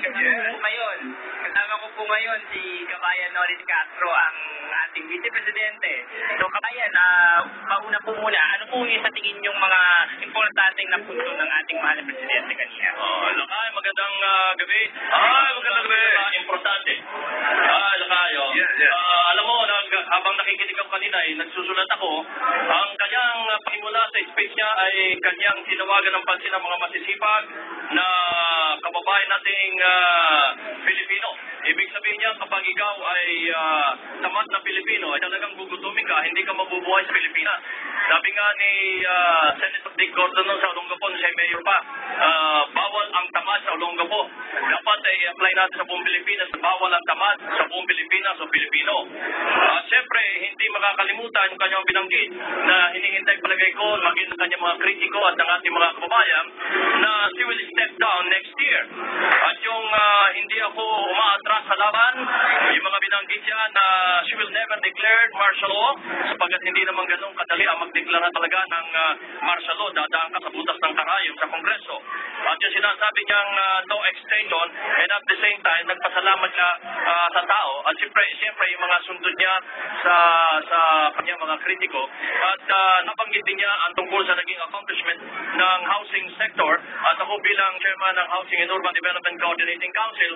Ngayon, kasama ko po ngayon si Kabayan Noris Castro, ang ating vice-presidente. So Kabayan, pauna po muna, ano po yung sa tingin yung mga importanteng napunto ng ating mahal na presidente kanina? Lakay, magandang gabi. Magandang gabi. Importante. Lakay, alam mo, habang nakikinig ako kanina, nagsusulat ako, ang kanyang pahimula sa speech niya ay kanyang tinawagan ng pansin ng mga masisipag na kababayan nating Pilipino. Ibig sabihin niya, kapag ikaw ay tamad na Pilipino, ay talagang gugutumin ka, hindi ka mabubuhay sa Pilipinas. Sabi nga ni Senator Dick Gordon sa Olongapo, siya mayor pa, bawal ang tamad sa Olongapo. Dapat ay apply natin sa buong Pilipinas, bawal ang tamad sa buong Pilipinas o Pilipino. Siyempre, hindi makakalimutan yung kanyang binanggit na hinihintay palagay ko, maging ng kanyang mga kritiko at ng ating mga kababayan, na she will step down next year. At yung hindi ako umaatras sa laban, yung mga binanggit niya na she will never declare martial law, sapagkat hindi naman ganun kadali ang magdeklara talaga ng martial law, dadaan ka sa butas ng karayom sa Kongreso. At yung sinasabi niyang no extension, and at the same time, nagpasalamat siya sa tao. At siyempre yung mga sundod niya sa kanyang mga kritiko. At nabanggit din niya ang tungkol sa naging accomplishment ng housing sector. At ako bilang chairman ng Housing and Urban Development Coordinating Council,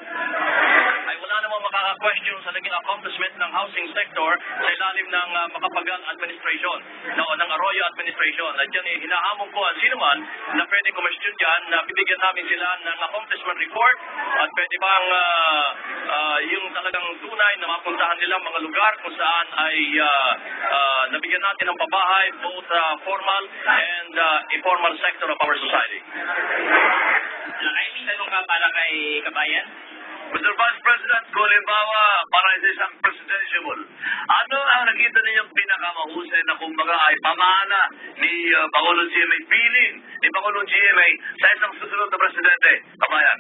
ay wala namang makaka-question sa naging accomplishment ng housing sector sa ilalim ng Macapagal Administration, ng Arroyo Administration. At yan, hinahamon ko ang sino man na pwede kumestyon dyan, na bibigyan namin sila ng accomplishment report at pwede bang yung talagang tunay na mapuntahan nila mga lugar kung saan ay nabigyan natin ng pabahay, both formal and informal sector of our society. Ay, tanong ka para kay Kabayan? Mr. Vice President, kung halimbawa para sa isang presidential, ano ang nakita ninyong pinakamahusay na kumbaga ay pamana ni Pangulong GMA, piling ni Pangulong GMA sa isang susunod na presidente? Kabayan.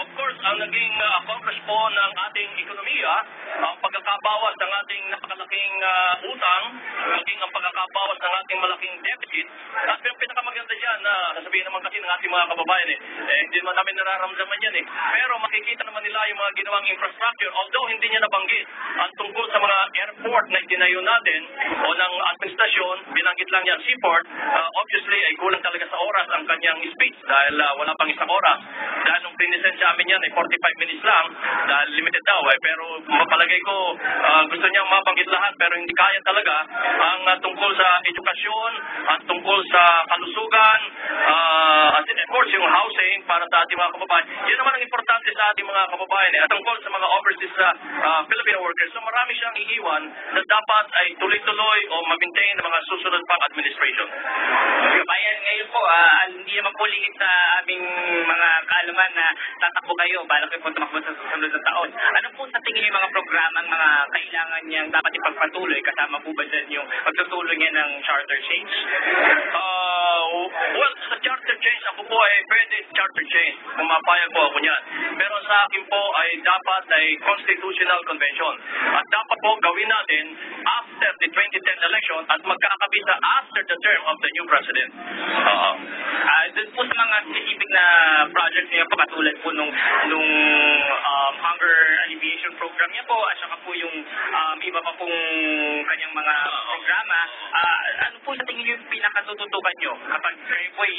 Of course, ang naging accomplish po ng ating ekonomiya, ang pagkakabawas ng ating napakalaking utang, maging ang pagkakabawas ng ating malaking deficit. At yung pinakamaganda dyan, sasabihin naman kasi ng ating mga kababayan hindi naman namin nararamdaman yan Pero makikita naman nila yung mga ginawang infrastructure, although hindi niya nabanggit ang tungkol sa mga airport na itinayo natin o ng administrasyon, binanggit lang yan seaport. Obviously ay kulang talaga sa oras ang kanyang speech dahil wala pang isang oras. Dahil nung prinisensya amin yan 45 minutes lang dahil limited daw pero mapalagay ko gusto niyang mabanggit lahat pero hindi kaya talaga ang tungkol sa edukasyon, ang tungkol sa kalusugan, at of course yung housing para sa ating mga kababayan. Yan naman ang importante sa ating mga kababayan at tungkol sa mga overseas Filipino workers. So marami siyang iiwan na dapat ay tuloy-tuloy o ma-maintain ng mga susunod pang administration. Kabayan, ngayon po, hindi naman po lingit sa aming mga kaalaman na tatakbo kayo para kayo po tumakbo sa susunod na taon. Ano po sa tingin yung mga programang mga kailangan niyang dapat ipagpatuloy? Kasama po ba dyan yung pagtutuloy niya ng charter change? Well, sa charter change, ako po ay pwede charter change. Pumapayag po ako niyan. Pero sa akin po ay dapat ay constitutional convention. At dapat po gawin natin after the 2010 election at magkakabisa after the term of the new president. Doon po sa mga specific na projects niya po, katulad po nung hunger alleviation program niya po, at saka po yung iba pa pong kanyang mga programa, ano po sa tingin yung pinakatututukan nyo kapag kayo po ay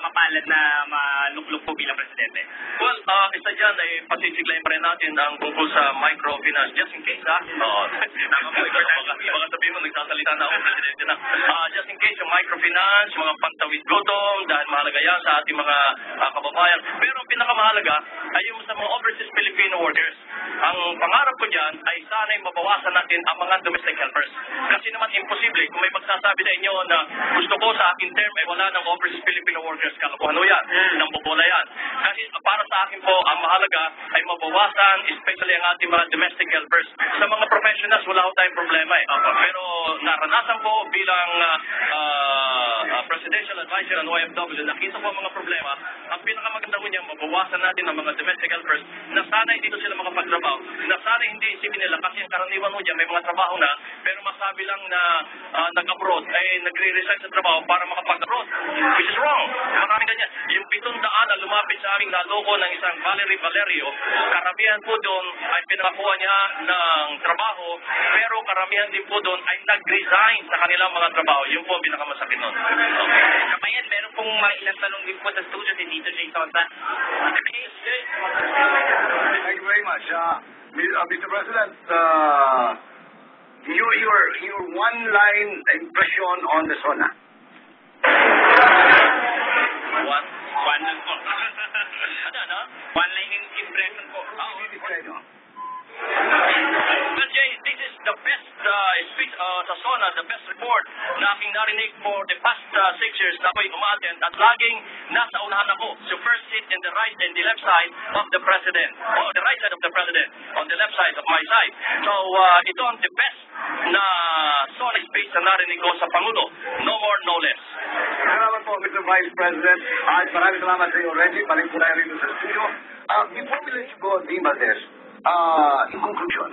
mapalad na maluklok po bilang presidente? Well, isa dyan ay pasisiglayin pa rin natin ang tungkol sa microfinance. Just in case, baka sabihin mo, nagsasalita na ako, presidente na. Just in case, yung microfinance, mga pantawid gutom, dahil mahalaga yan sa ating mga kababayan. Pero ang pinakamahalaga ay yung sa mga overseas Filipino workers. Ang pangarap ko dyan ay sana'y mabawasan natin ang mga domestic helpers. Kasi naman imposible kung may magsasabi sa inyo na gusto ko sa akin term ay wala ng overseas Filipino workers. Kalokohan o yan, nang bobola yan. Kasi para sa akin po, ang mahalaga ay mabawasan, especially ang ating mga domestic helpers. Sa mga professionals, wala ko tayong problema Pero naranasan po bilang presidential advisor ng OFW, nakita ko ang mga problema. Ang pinakamaganda ko niya, mabawasan natin ang mga domestic helpers na sana hindi sila makapagtrabaho, na sana hindi isipin nila kasi ang karaniwan mo dyan may mga trabaho na pero masabi lang na nag-abroad ay nagre-resign sa trabaho para makapag-abroad, which is wrong. Maraming ganyan. Yung 700 na lumapit sa aming naloko ng isang Valerie Valerio, karamihan po doon ay pinakakuha niya ng trabaho, pero karamihan din po doon ay nag-resign sa kanilang mga trabaho. Yun po ang pinakamasakit nun. Kamayan, meron pong mga ilang tanong din po sa studio si Tito Jay Sonsa. Thank you very much. Mr. President, your one-line impression on the SONA. What? One lang po. Ano? One line yung impression po. Well, Jay, this is the best speech sa SONA, the best report na aking narinig for the past 6 years na ako'y umattend at laging nasa unahan ako. So first sit in the right and the left side of the President. Or the right side of the President, on the left side of my side. So ito ang the best na SONA speech na narinig ko sa Pangulo. No more, no less. Salamat po, Mr. Vice President. At maraming salamat sa iyo, Reggie. Balik po tayo rito sa studio. Before we let you go, Di Valdez, in conclusion,